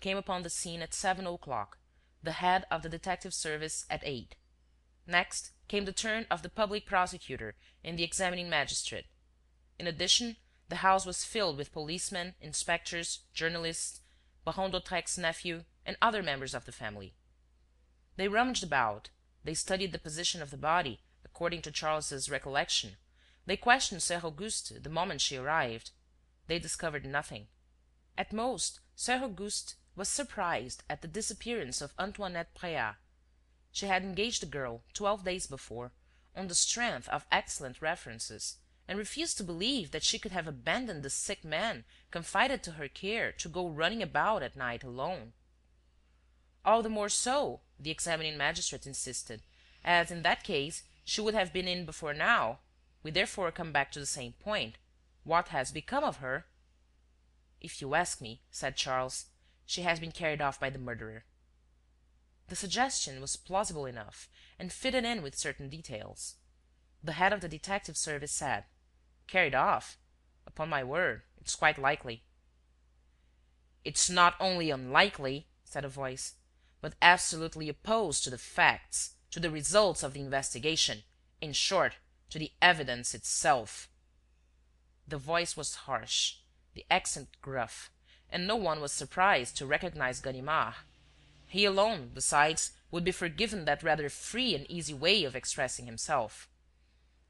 came upon the scene at 7 o'clock, the head of the detective service at 8. Next came the turn of the public prosecutor and the examining magistrate. In addition, the house was filled with policemen, inspectors, journalists, Baron d'Hautrec's nephew, and other members of the family. They rummaged about, they studied the position of the body, according to Charles's recollection, they questioned Soeur Auguste the moment she arrived. They discovered nothing. At most, Soeur Auguste was surprised at the disappearance of Antoinette Préat. She had engaged the girl 12 days before, on the strength of excellent references, and refused to believe that she could have abandoned the sick man confided to her care to go running about at night alone. All the more so, the examining magistrate insisted, as in that case she would have been in before now. We therefore come back to the same point. What has become of her? If you ask me, said Charles, she has been carried off by the murderer. The suggestion was plausible enough and fitted in with certain details. The head of the detective service said, "Carried off? Upon my word, it's quite likely." "It's not only unlikely," said a voice, "but absolutely opposed to the facts, to the results of the investigation, in short, to the evidence itself." The voice was harsh, the accent gruff, and no one was surprised to recognize Ganimard. He alone, besides, would be forgiven that rather free and easy way of expressing himself.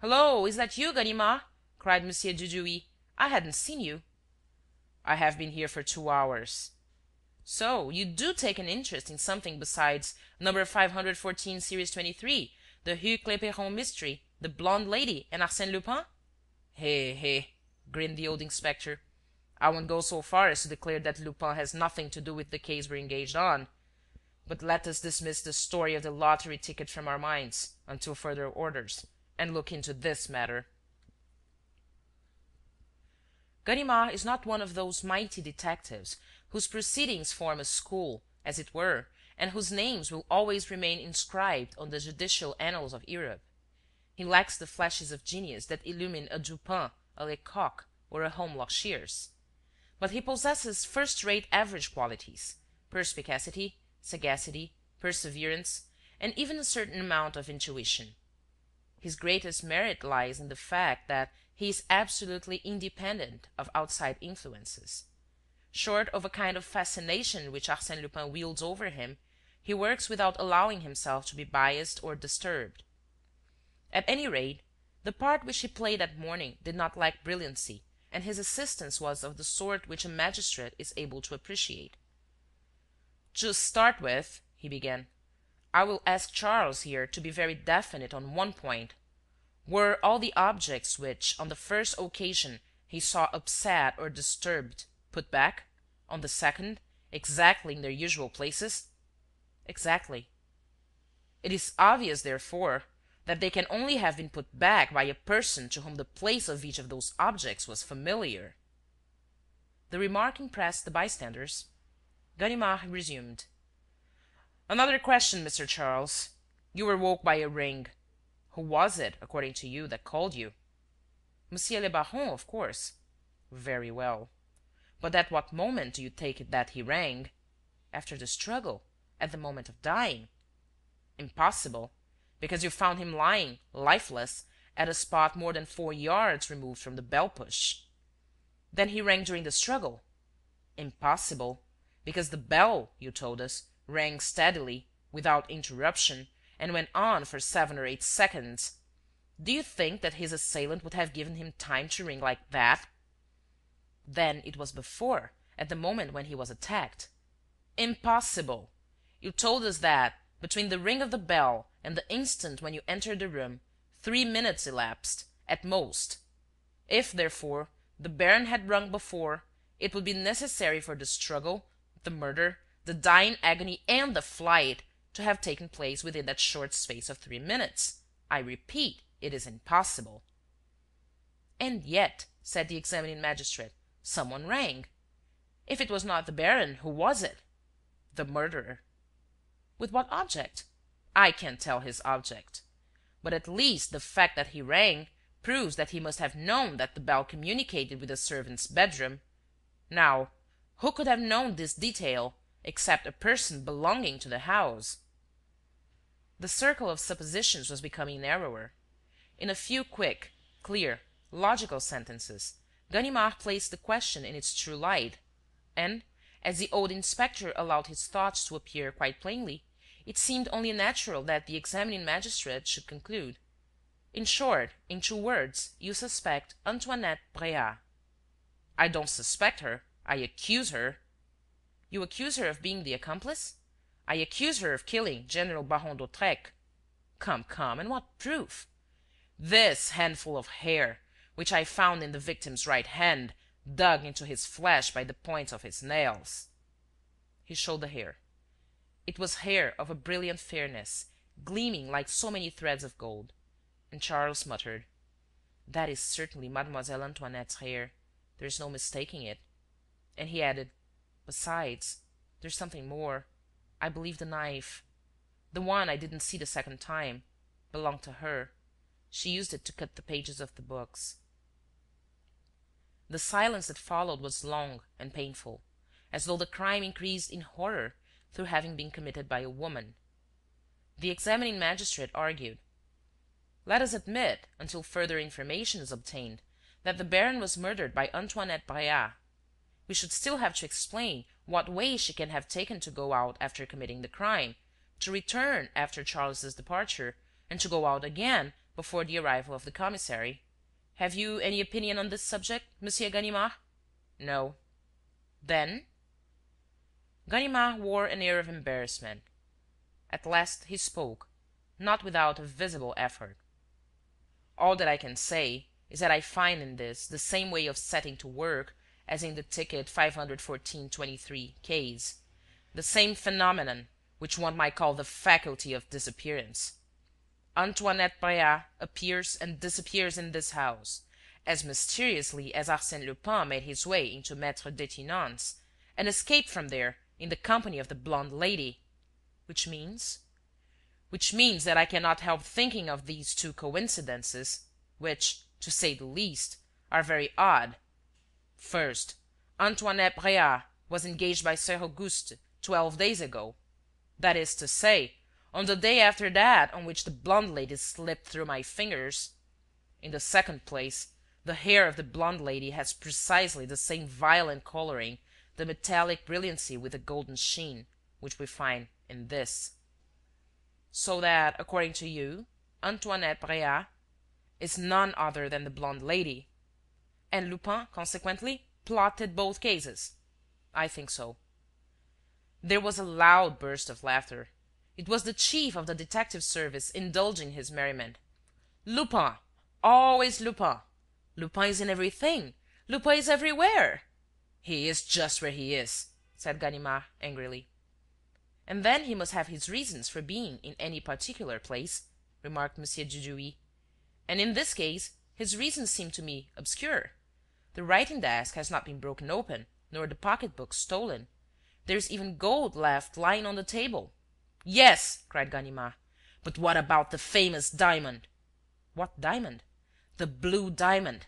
"Hullo, is that you, Ganimard?" cried M. Dudouis. "I hadn't seen you." "I have been here for 2 hours." "So you do take an interest in something besides number 514, series 23, the Rue Clépeyron mystery, the blonde lady, and Arsène Lupin?" "He," grinned the old inspector. "I won't go so far as to declare that Lupin has nothing to do with the case we're engaged on. But let us dismiss the story of the lottery ticket from our minds, until further orders, and look into this matter." Ganimard is not one of those mighty detectives whose proceedings form a school, as it were, and whose names will always remain inscribed on the judicial annals of Europe. He lacks the flashes of genius that illumine a Dupin, a Lecoq, or a Holmlock Shears. But he possesses first-rate average qualities: perspicacity, sagacity, perseverance, and even a certain amount of intuition. His greatest merit lies in the fact that he is absolutely independent of outside influences. Short of a kind of fascination which Arsène Lupin wields over him, he works without allowing himself to be biased or disturbed. At any rate, the part which he played that morning did not lack brilliancy, and his assistance was of the sort which a magistrate is able to appreciate. "To start with," he began, "I will ask Charles here to be very definite on one point. Were all the objects which, on the first occasion, he saw upset or disturbed, put back, on the second, exactly in their usual places?" "Exactly." "It is obvious, therefore, that they can only have been put back by a person to whom the place of each of those objects was familiar." The remark impressed the bystanders. Ganimard resumed: "Another question, Mr. Charles. You were woke by a ring. Who was it, according to you, that called you?" "Monsieur le Baron, of course." "Very well. But at what moment do you take it that he rang?" "After the struggle, at the moment of dying." "Impossible, because you found him lying, lifeless, at a spot more than 4 yards removed from the bell-push." "Then he rang during the struggle." "Impossible, because the bell, you told us, rang steadily, without interruption, and went on for 7 or 8 seconds. Do you think that his assailant would have given him time to ring like that?" "Then it was before, at the moment when he was attacked." "Impossible. You told us that, between the ring of the bell and the instant when you entered the room, 3 minutes elapsed, at most. If, therefore, the baron had rung before, it would be necessary for the struggle, the murder, the dying agony and the flight to have taken place within that short space of 3 minutes. I repeat, it is impossible." "And yet," said the examining magistrate, "someone rang. If it was not the baron, who was it?" "The murderer." "With what object?" "I can't tell his object. But at least the fact that he rang proves that he must have known that the bell communicated with the servant's bedroom. Now, who could have known this detail, except a person belonging to the house. The circle of suppositions was becoming narrower. In a few quick, clear, logical sentences, Ganimard placed the question in its true light, and, as the old inspector allowed his thoughts to appear quite plainly, it seemed only natural that the examining magistrate should conclude: "In short, in 2 words, you suspect Antoinette Bréhat." "I don't suspect her, I accuse her." "You accuse her of being the accomplice?" "I accuse her of killing General Baron d'Hautrec." "Come, come, and what proof?" "This handful of hair, which I found in the victim's right hand, dug into his flesh by the points of his nails." He showed the hair. It was hair of a brilliant fairness, gleaming like so many threads of gold. And Charles muttered: "That is certainly Mademoiselle Antoinette's hair. There's no mistaking it." And he added: "Besides, there's something more. I believe the knife, the one I didn't see the second time, belonged to her. She used it to cut the pages of the books." The silence that followed was long and painful, as though the crime increased in horror through having been committed by a woman. The examining magistrate argued: "Let us admit, until further information is obtained, that the baron was murdered by Antoinette Bréhat. We should still have to explain what way she can have taken to go out after committing the crime, to return after Charles's departure, and to go out again before the arrival of the commissary. Have you any opinion on this subject, Monsieur Ganimard?" "No." "Then—" Ganimard wore an air of embarrassment. At last he spoke, not without a visible effort: "All that I can say is that I find in this the same way of setting to work as in the ticket 514-23 case, the same phenomenon which one might call the faculty of disappearance. Antoinette Bréhat appears and disappears in this house, as mysteriously as Arsène Lupin made his way into Maître Detinan's, and escaped from there in the company of the blonde lady. Which means? Which means that I cannot help thinking of these 2 coincidences, which, to say the least, are very odd. First, Antoinette Bréhat was engaged by Sir Auguste 12 days ago. That is to say, on the day after that on which the blonde lady slipped through my fingers. In the second place, the hair of the blonde lady has precisely the same violent coloring, the metallic brilliancy with a golden sheen, which we find in this. So that, according to you, Antoinette Bréhat is none other than the blonde lady. And Lupin, consequently, plotted both cases. I think so." There was a loud burst of laughter. It was the chief of the detective service indulging his merriment. "Lupin! Always Lupin! Lupin is in everything! Lupin is everywhere!" "He is just where he is," said Ganimard, angrily. "And then he must have his reasons for being in any particular place," remarked M. Dudouis. "And in this case his reasons seem to me obscure. The writing-desk has not been broken open, nor the pocket-book stolen. There's even gold left lying on the table." "Yes," cried Ganimard, "but what about the famous diamond?" "What diamond?" "The blue diamond.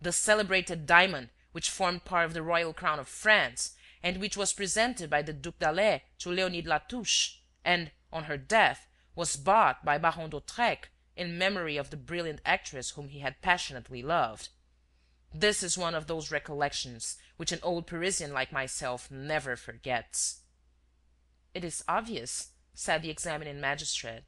The celebrated diamond which formed part of the royal crown of France, and which was presented by the Duc d'Alais to Léonide Latouche, and, on her death, was bought by Baron d'Hautrec in memory of the brilliant actress whom he had passionately loved. This is one of those recollections which an old Parisian like myself never forgets." "It is obvious," said the examining magistrate,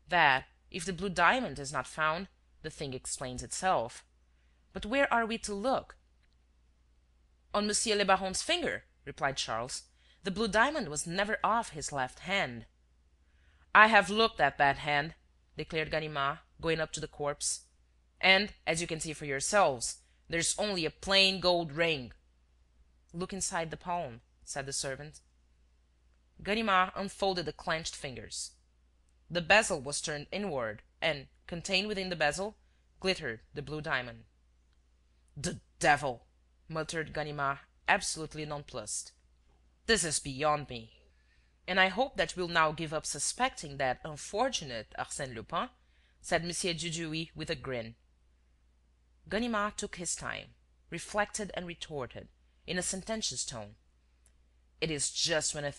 "that, if the blue diamond is not found, the thing explains itself. But where are we to look?" "On Monsieur le Baron's finger," replied Charles. "The blue diamond was never off his left hand." "I have looked at that hand," declared Ganimard, going up to the corpse, "and, as you can see for yourselves, there's only a plain gold ring." "Look inside the palm," said the servant. Ganimard unfolded the clenched fingers. The bezel was turned inward and, contained within the bezel, glittered the blue diamond. "The devil!" muttered Ganimard, absolutely nonplussed. "This is beyond me." "And I hope that you will now give up suspecting that unfortunate Arsène Lupin," said M. Dudouis, with a grin. Ganimard took his time, reflected and retorted, in a sententious tone: "It is just when a